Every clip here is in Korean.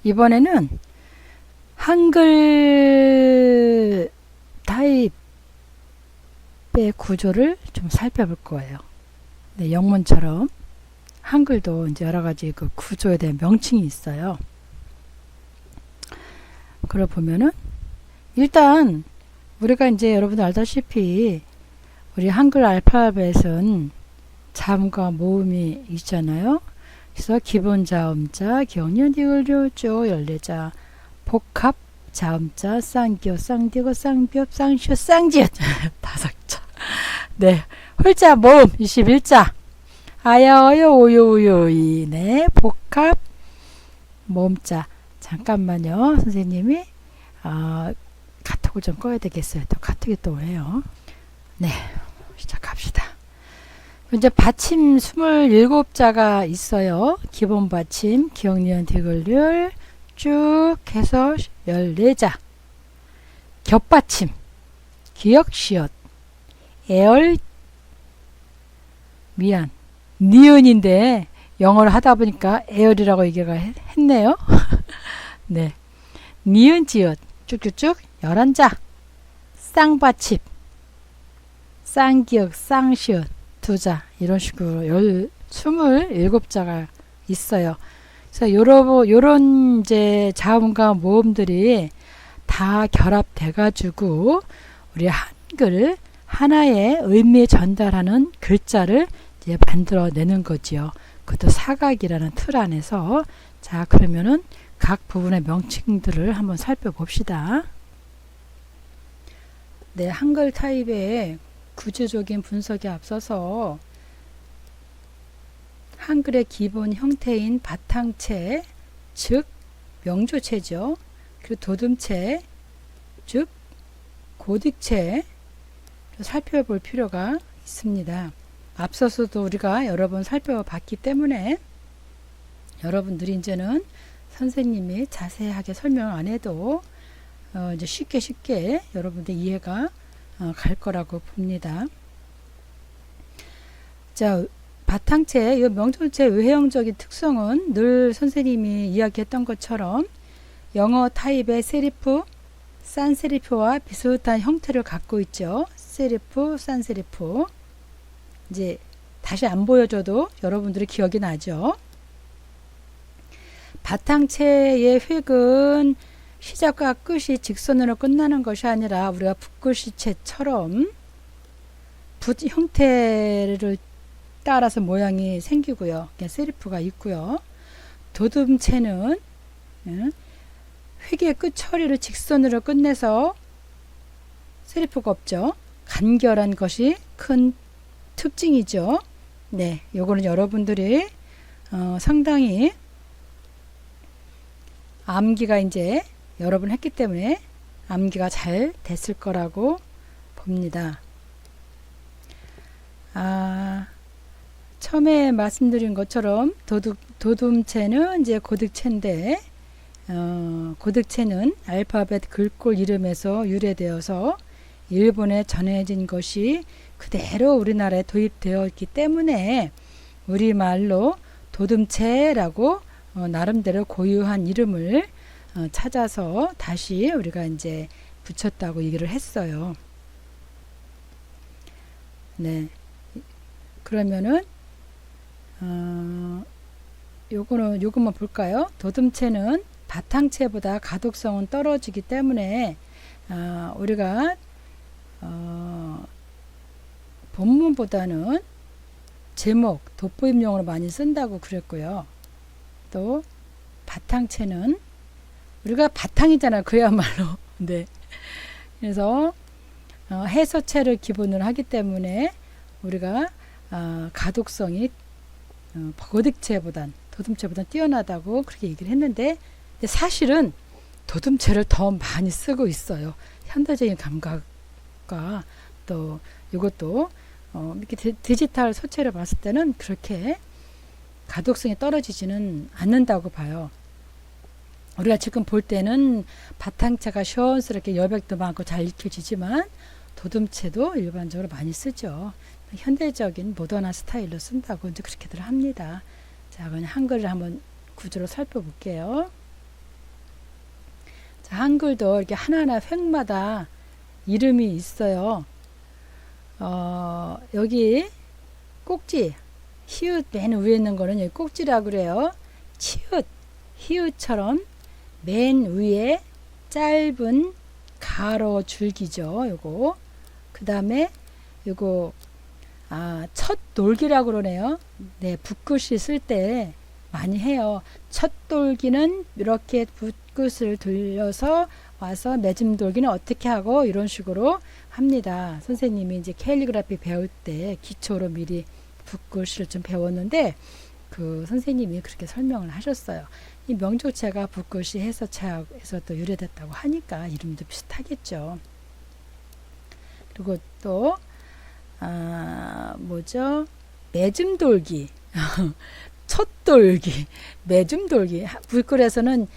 이번에는 한글 타입의 구조를 좀 살펴볼 거예요. 네, 영문처럼 한글도 이제 여러 가지 그 구조에 대한 명칭이 있어요. 그러 보면은 일단 우리가 이제 여러분들 알다시피 우리 한글 알파벳은 자음과 모음이 있잖아요. 그래서 기본 자음자, 기억년, 디귿,조, 연례자, 복합 자음자, 쌍기호, 쌍디귿, 쌍비읍, 쌍시옷, 쌍지읒 다섯자. 네, 홀자 모음 21자. 아야, 어여, 오요, 우요,이. 네, 복합 모음자. 잠깐만요, 선생님이 카톡을 좀 꺼야 되겠어요. 또 카톡이 또 오네요. 네, 시작합시다. 이제 받침 27자가 있어요. 기본 받침, 기억니은, 디귿,률 쭉 해서 14자. 겹받침, 기역, 시옷, 애얼, 니은인데 영어를 하다 보니까 애얼이라고 얘기가 했네요. 네, 니은, 지읒 쭉쭉쭉 11자. 쌍받침, 쌍기역, 쌍시읒 2자. 이런 식으로 27자가 있어요. 그래서 요런 이제 자음과 모음들이 다 결합돼 가지고 우리 한글 하나의 의미 전달하는 글자를 이제 만들어내는 거지요. 그것도 사각이라는 틀 안에서. 자, 그러면은 각 부분의 명칭들을 한번 살펴봅시다. 네, 한글 타입의 구조적인 분석에 앞서서 한글의 기본 형태인 바탕체, 즉 명조체죠. 그리고 도둠체, 즉 고딕체 살펴볼 필요가 있습니다. 앞서서도 우리가 여러 번 살펴봤기 때문에 여러분들이 이제는 선생님이 자세하게 설명 안 해도 이제 쉽게 여러분들 이해가 갈 거라고 봅니다. 자, 바탕체, 이 명조체 외형적인 특성은 늘 선생님이 이야기했던 것처럼 영어 타입의 세리프, 산세리프와 비슷한 형태를 갖고 있죠. 세리프, 산세리프. 이제 다시 안 보여줘도 여러분들이 기억이 나죠. 바탕체의 획은 시작과 끝이 직선으로 끝나는 것이 아니라 우리가 붓글씨체처럼 붓 형태를 따라서 모양이 생기고요. 세리프가 있고요. 도둠체는 획의 끝 처리를 직선으로 끝내서 세리프가 없죠. 간결한 것이 큰 특징이죠. 네, 요거는 여러분들이 상당히 암기가 이제 여러 번 했기 때문에 암기가 잘 됐을 거라고 봅니다. 처음에 말씀드린 것처럼 도둠체는 이제 고딕체인데 고딕체는 알파벳 글꼴 이름에서 유래되어서 일본에 전해진 것이 그대로 우리나라에 도입되어 있기 때문에 우리말로 도둠체라고 나름대로 고유한 이름을 찾아서 다시 우리가 이제 붙였다고 얘기를 했어요. 네. 그러면은 요것만 볼까요? 도둠체는 바탕체보다 가독성은 떨어지기 때문에 우리가 본문보다는 제목, 돋보임용으로 많이 쓴다고 그랬고요. 또 바탕체는 우리가 바탕이잖아요. 그야말로. 네. 그래서 해서체를 기본으로 하기 때문에 우리가 가독성이 고딕체보단 도둠체보다 뛰어나다고 그렇게 얘기를 했는데 사실은 도둠체를 더 많이 쓰고 있어요. 현대적인 감각과 또 이것도 이렇게 디지털 소체를 봤을 때는 그렇게 가독성이 떨어지지는 않는다고 봐요. 우리가 지금 볼 때는 바탕체가 시원스럽게 여백도 많고 잘 익혀지지만 도둠체도 일반적으로 많이 쓰죠. 현대적인 모던한 스타일로 쓴다고 이제 그렇게들 합니다. 자, 그냥 한글을 한번 구조로 살펴볼게요. 자, 한글도 이렇게 하나하나 획마다 이름이 있어요. 여기 꼭지, 히읗 맨 위에 있는 거는 여기 꼭지라고 그래요. 치읓, 히읗처럼 맨 위에 짧은 가로 줄기죠. 요거. 그 다음에 요거 첫 돌기라고 그러네요. 네, 붓글씨 쓸 때 많이 해요. 첫 돌기는 이렇게 붓글을 돌려서 와서 매점 돌기는 어떻게 하고 이런 식으로 합니다. 선생님이 이제 캘리그라피 배울 때 기초로 미리 붓글씨를 좀 배웠는데 그 선생님이 그렇게 설명을 하셨어요. 이 명조체가 붓글씨 해서체에서 또 유래됐다고 하니까 이름도 비슷하겠죠. 그리고 또 뭐죠? 매줌돌기, 첫돌기, 매줌돌기. 붓글에서는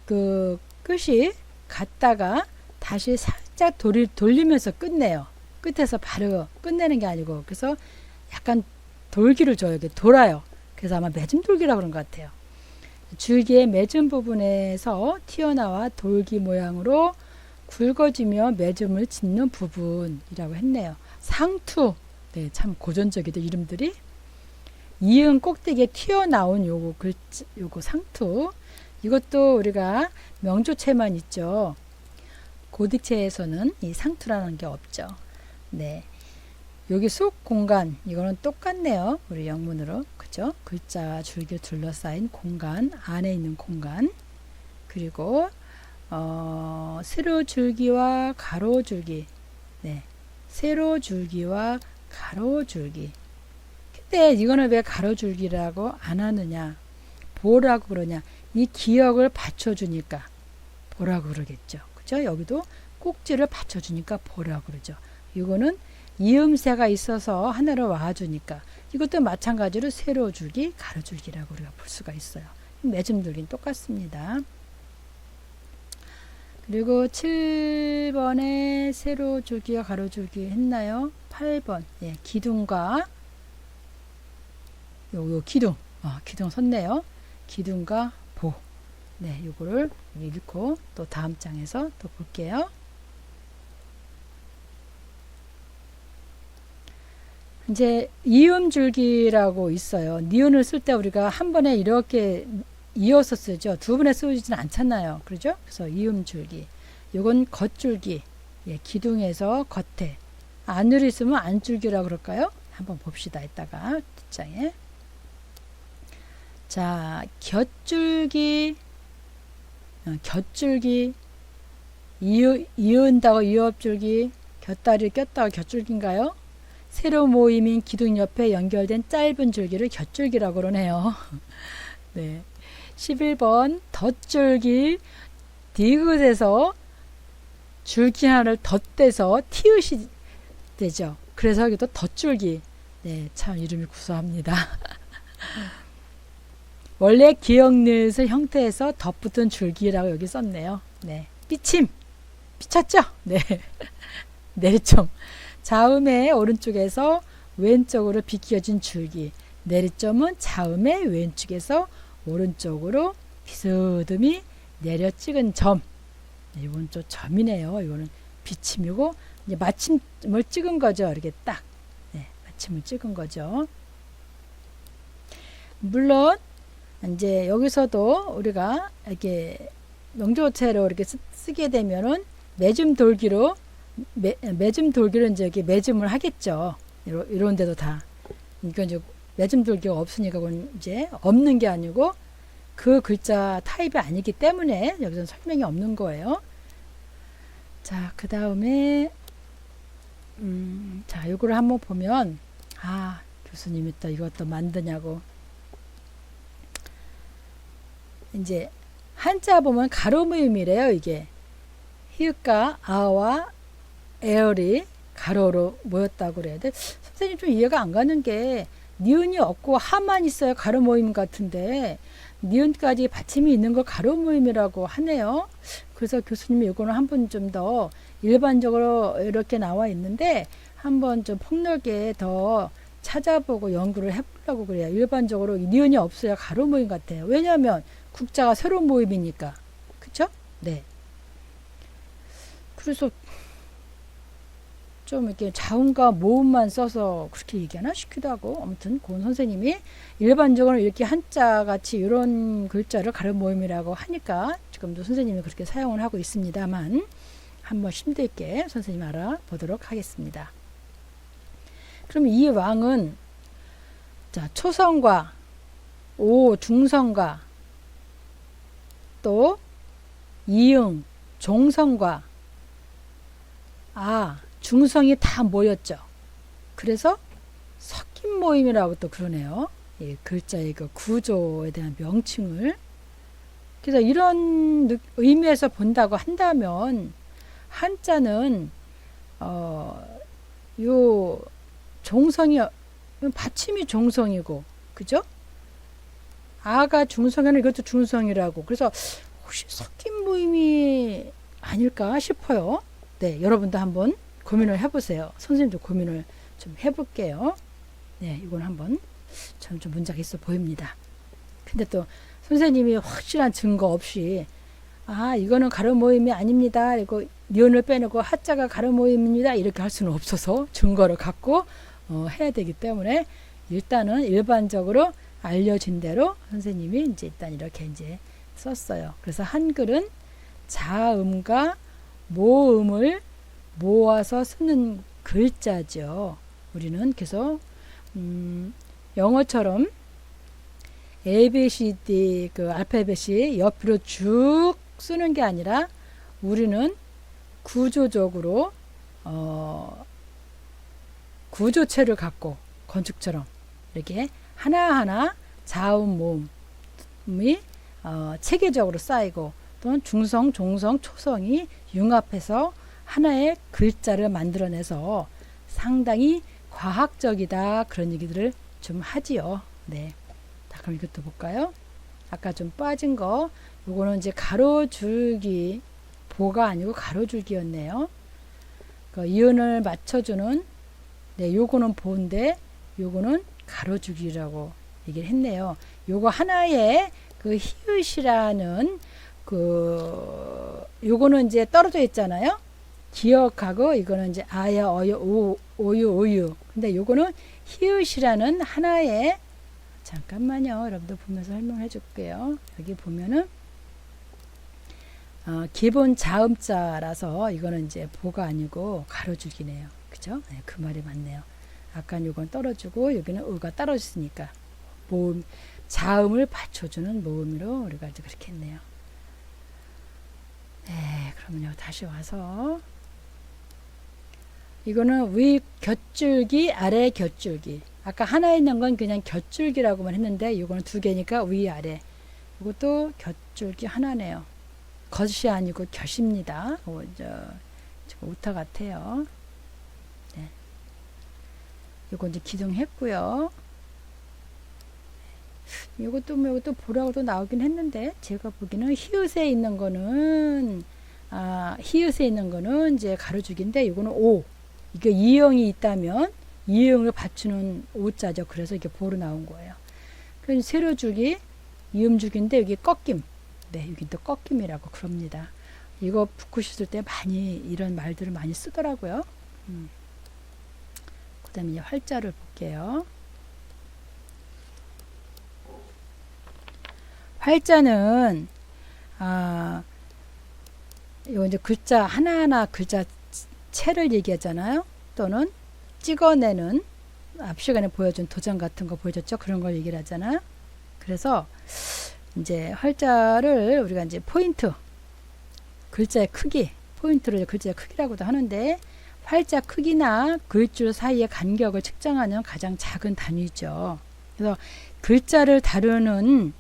그 끝이 갔다가 다시 살짝 돌리면서 끝내요. 끝에서 바로 끝내는 게 아니고 그래서 약간 돌기를 줘요. 이렇게 돌아요. 그래서 아마 매줌돌기라고 그런 것 같아요. 줄기의 매줌 부분에서 튀어나와 돌기 모양으로 굵어지며 매점을 짓는 부분이라고 했네요. 상투, 네, 참 고전적이다 이름들이. 이은 꼭대기에 튀어나온 요거 상투. 이것도 우리가 명조체만 있죠. 고딕체에서는 이 상투라는 게 없죠. 네, 여기 속 공간 이거는 똑같네요. 우리 영문으로 그죠? 글자 줄기 둘러싸인 공간 안에 있는 공간. 그리고 세로 줄기와 가로 줄기. 네, 세로 줄기와 가로 줄기. 근데 이거는 왜 가로 줄기라고 안 하느냐? 보라고 그러냐? 이 기역을 받쳐주니까 보라고 그러겠죠. 그죠? 여기도 꼭지를 받쳐주니까 보라고 그러죠. 이거는 이음새가 있어서 하나로 와주니까 이것도 마찬가지로 세로 줄기, 가로 줄기라고 우리가 볼 수가 있어요. 매점 줄기는 똑같습니다. 그리고 7번에 세로 줄기와 가로 줄기 했나요? 8번 예, 기둥과 요 기둥 기둥 섰네요. 기둥과 보. 네, 요거를 읽고 또 다음 장에서 또 볼게요. 이제 이음줄기라고 있어요. 니은을 쓸 때 우리가 한 번에 이렇게 이어서 쓰죠. 두 번에 쓰지는 않잖아요. 그러죠? 그래서 이음줄기. 요건 겉줄기. 예, 기둥에서 겉에. 안으로 있으면 안줄기라고 그럴까요? 한번 봅시다. 이따가 뒷장에. 자, 곁줄기. 곁줄기. 이은다고 이업줄기. 곁다리 꼈다고 곁줄기인가요? 세로 모임인 기둥 옆에 연결된 짧은 줄기를 곁줄기라고 그러네요. 네. 11번 덧줄기. 디귿에서 줄기 하나를 덧대서 티읕이 되죠. 그래서 여기도 덧줄기. 네, 참 이름이 구수합니다. 원래 기역리을 형태에서 덧붙은 줄기라고 여기 썼네요. 네, 삐침. 삐쳤죠? 네. 내리점. 자음의 오른쪽에서 왼쪽으로 비껴진 줄기. 내리점은 자음의 왼쪽에서 오른쪽으로 비스듬히 내려 찍은 점. 이건 좀 점이네요. 이거는 비침이고 이제 마침을 찍은 거죠. 이렇게 딱 네, 마침을 찍은 거죠. 물론 이제 여기서도 우리가 이렇게 명조체로 이렇게 쓰게 되면은 매줌 돌기로 매줌 돌기로 이제 이렇게 매줌을 하겠죠. 이런 데도 다. 이건 이제 매줌 돌기가 없으니까 그건 이제 없는 게 아니고 그 글자 타입이 아니기 때문에 여기서 설명이 없는 거예요. 자, 그 다음에 자, 이거를 한번 보면 교수님이 또 이것도 만드냐고. 이제 한자 보면 가로 모임이래요. 이게 히읗과 아와 에얼이 가로로 모였다고 그래야 돼. 선생님 좀 이해가 안 가는 게 니은이 없고 하만 있어요. 가로 모임 같은데 니은까지 받침이 있는 걸 가로 모임이라고 하네요. 그래서 교수님이 이거는 한번 좀 더 일반적으로 이렇게 나와 있는데 한번 좀 폭넓게 더 찾아보고 연구를 해보려고 그래요. 일반적으로 니은이 없어야 가로 모임 같아요. 왜냐하면 국자가 새로운 모음이니까. 그쵸? 네. 그래서 좀 이렇게 자음과 모음만 써서 그렇게 얘기하나 싶기도 하고, 아무튼 고은 선생님이 일반적으로 이렇게 한자 같이 이런 글자를 가름 모음이라고 하니까 지금도 선생님이 그렇게 사용을 하고 있습니다만, 한번 힘들게 선생님 알아보도록 하겠습니다. 그럼 이 왕은 자, 초성과 오 중성과 또 이응 종성과 아 중성이 다 모였죠. 그래서 섞인 모임이라고 또 그러네요. 이 글자의 그 구조에 대한 명칭을. 그래서 이런 의미에서 본다고 한다면 한자는 요 종성이 받침이 종성이고, 그죠? 아가 중성에는 이것도 중성이라고. 그래서 혹시 섞인 모임이 아닐까 싶어요. 네, 여러분도 한번 고민을 해보세요. 선생님도 고민을 좀 해볼게요. 네, 이건 한번 저는 좀 문제가 있어 보입니다. 근데 또 선생님이 확실한 증거 없이 아 이거는 가름 모임이 아닙니다. 그리고 니은을 빼내고 하자가 가름 모임입니다. 이렇게 할 수는 없어서 증거를 갖고 해야 되기 때문에 일단은 일반적으로 알려진 대로 선생님이 이제 일단 이렇게 이제 썼어요. 그래서 한글은 자음과 모음을 모아서 쓰는 글자죠. 우리는 그래서 영어처럼 ABCD 그 알파벳이 옆으로 쭉 쓰는 게 아니라 우리는 구조적으로 구조체를 갖고 건축처럼 이렇게 하나하나 자음 모음이 체계적으로 쌓이고 또는 중성, 종성, 초성이 융합해서 하나의 글자를 만들어내서 상당히 과학적이다 그런 얘기들을 좀 하지요. 네. 자, 그럼 이것도 볼까요? 아까 좀 빠진 거 요거는 이제 가로줄기 보가 아니고 가로줄기였네요. 그 이은을 맞춰주는 네, 요거는 보인데 요거는 가로줄기라고 얘기를 했네요. 요거 하나의 그 히읗이라는 그 요거는 이제 떨어져 있잖아요. 기억하고 이거는 이제 아야 어여 오유 오유. 근데 요거는 히읗이라는 하나의 잠깐만요. 여러분들 보면서 설명해 줄게요. 여기 보면은 기본 자음자라서 이거는 이제 보가 아니고 가로줄기네요. 그죠? 네, 그 말이 맞네요. 아까 요건 떨어지고 여기는 의가 떨어졌으니까 모음 자음을 받쳐주는 모음으로 우리가 이제 그렇게 했네요. 네, 그러면요 다시 와서 이거는 위 곁줄기 아래 곁줄기. 아까 하나 있는 건 그냥 곁줄기라고만 했는데 이거는 두 개니까 위 아래. 이것도 곁줄기 하나네요. 겉이 아니고 곁입니다. 지금 오타 같아요. 네. 이거 이제 기둥했고요. 이것도 보라고도 나오긴 했는데 제가 보기에는 히읗에 있는 거는 히읗에 있는 거는 이제 가로줄기인데 이거는 오. 이게 이응이 있다면 이응을 받추는 오자죠. 그래서 이게 보로 나온 거예요. 그럼 세로줄기 이음줄기인데 여기 꺾임. 네, 여기 또 꺾임이라고 그럽니다. 이거 북구시 쓸 때 많이 이런 말들을 많이 쓰더라고요. 그 다음에 이제 활자를 볼게요. 활자는 이거 이제 글자 하나하나 글자 채를 얘기하잖아요. 또는 찍어내는 앞 시간에 보여준 도장 같은 거 보여줬죠. 그런 걸 얘기를 하잖아요. 그래서 이제 활자를 우리가 이제 포인트 글자의 크기 포인트를 글자의 크기라고도 하는데 활자 크기나 글줄 사이의 간격을 측정하는 가장 작은 단위죠. 그래서 글자를 다루는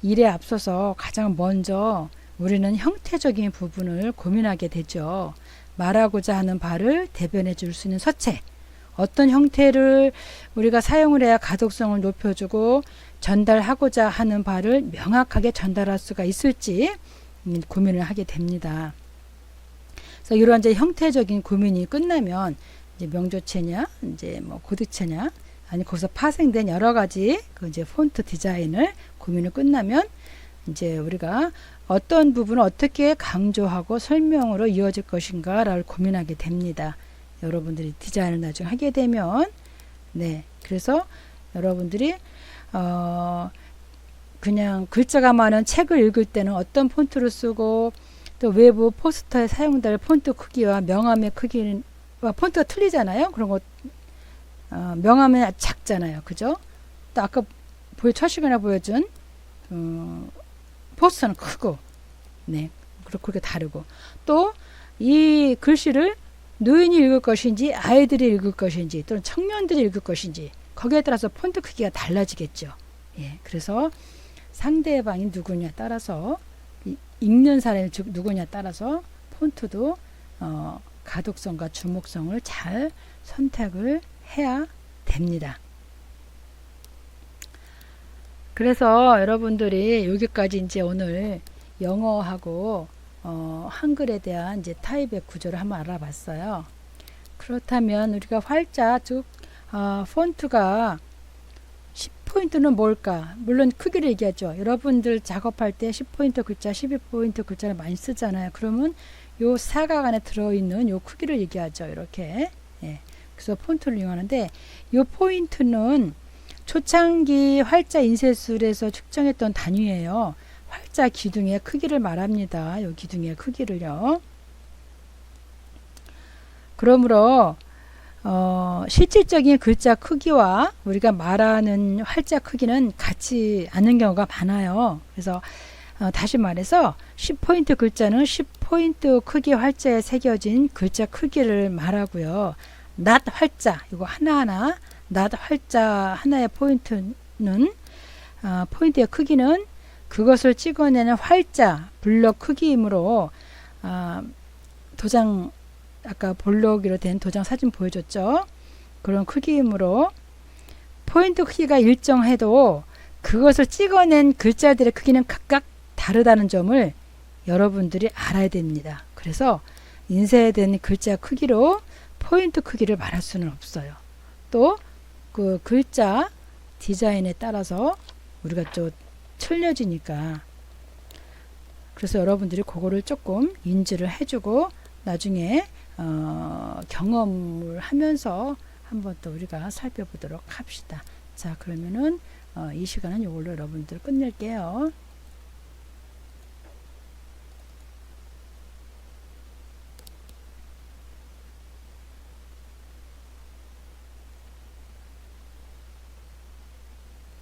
일에 앞서서 가장 먼저 우리는 형태적인 부분을 고민하게 되죠. 말하고자 하는 바를 대변해 줄 수 있는 서체. 어떤 형태를 우리가 사용을 해야 가독성을 높여주고 전달하고자 하는 바를 명확하게 전달할 수가 있을지 고민을 하게 됩니다. 그래서 이런 이제 형태적인 고민이 끝나면 이제 명조체냐, 이제 뭐 고딕체냐, 아니 거기서 파생된 여러 가지 그 이제 폰트 디자인을 고민을 끝나면 이제 우리가 어떤 부분을 어떻게 강조하고 설명으로 이어질 것인가를 고민하게 됩니다. 여러분들이 디자인을 나중에 하게 되면 네, 그래서 여러분들이 그냥 글자가 많은 책을 읽을 때는 어떤 폰트를 쓰고 또 외부 포스터에 사용될 폰트 크기와 명암의 크기와 폰트가 틀리잖아요. 그런 거 명암은 작잖아요. 그죠? 또 아까 첫 시간에 보여준 포스터는 크고 네, 그렇게 다르고 또 이 글씨를 노인이 읽을 것인지 아이들이 읽을 것인지 또는 청년들이 읽을 것인지 거기에 따라서 폰트 크기가 달라지겠죠. 예, 그래서 상대방이 누구냐 따라서 읽는 사람이 누구냐 따라서 폰트도 가독성과 주목성을 잘 선택을 해야 됩니다. 그래서 여러분들이 여기까지 이제 오늘 영어하고 한글에 대한 이제 타입의 구조를 한번 알아봤어요. 그렇다면 우리가 활자 즉 폰트가 10포인트는 뭘까? 물론 크기를 얘기하죠. 여러분들 작업할 때 10포인트 글자, 12포인트 글자를 많이 쓰잖아요. 그러면 요 사각 안에 들어있는 요 크기를 얘기하죠. 이렇게. 예. 그래서 폰트를 이용하는데 요 포인트는 초창기 활자 인쇄술에서 측정했던 단위예요. 활자 기둥의 크기를 말합니다. 요 기둥의 크기를요. 그러므로 실질적인 글자 크기와 우리가 말하는 활자 크기는 같지 않는 경우가 많아요. 그래서 다시 말해서 10포인트 글자는 10포인트 크기 활자에 새겨진 글자 크기를 말하고요. 낫 활자 이거 하나하나 낫 활자 하나의 포인트는 포인트의 크기는 그것을 찍어내는 활자 블럭 크기이므로 도장 아까 볼록이로 된 도장 사진 보여줬죠. 그런 크기이므로 포인트 크기가 일정해도 그것을 찍어낸 글자들의 크기는 각각 다르다는 점을 여러분들이 알아야 됩니다. 그래서 인쇄된 글자 크기로 포인트 크기를 말할 수는 없어요. 또 그 글자 디자인에 따라서 우리가 좀 틀려지니까 그래서 여러분들이 그거를 조금 인지를 해주고 나중에 경험을 하면서 한번 또 우리가 살펴보도록 합시다. 자, 그러면은 이 시간은 이걸로 여러분들 끝낼게요.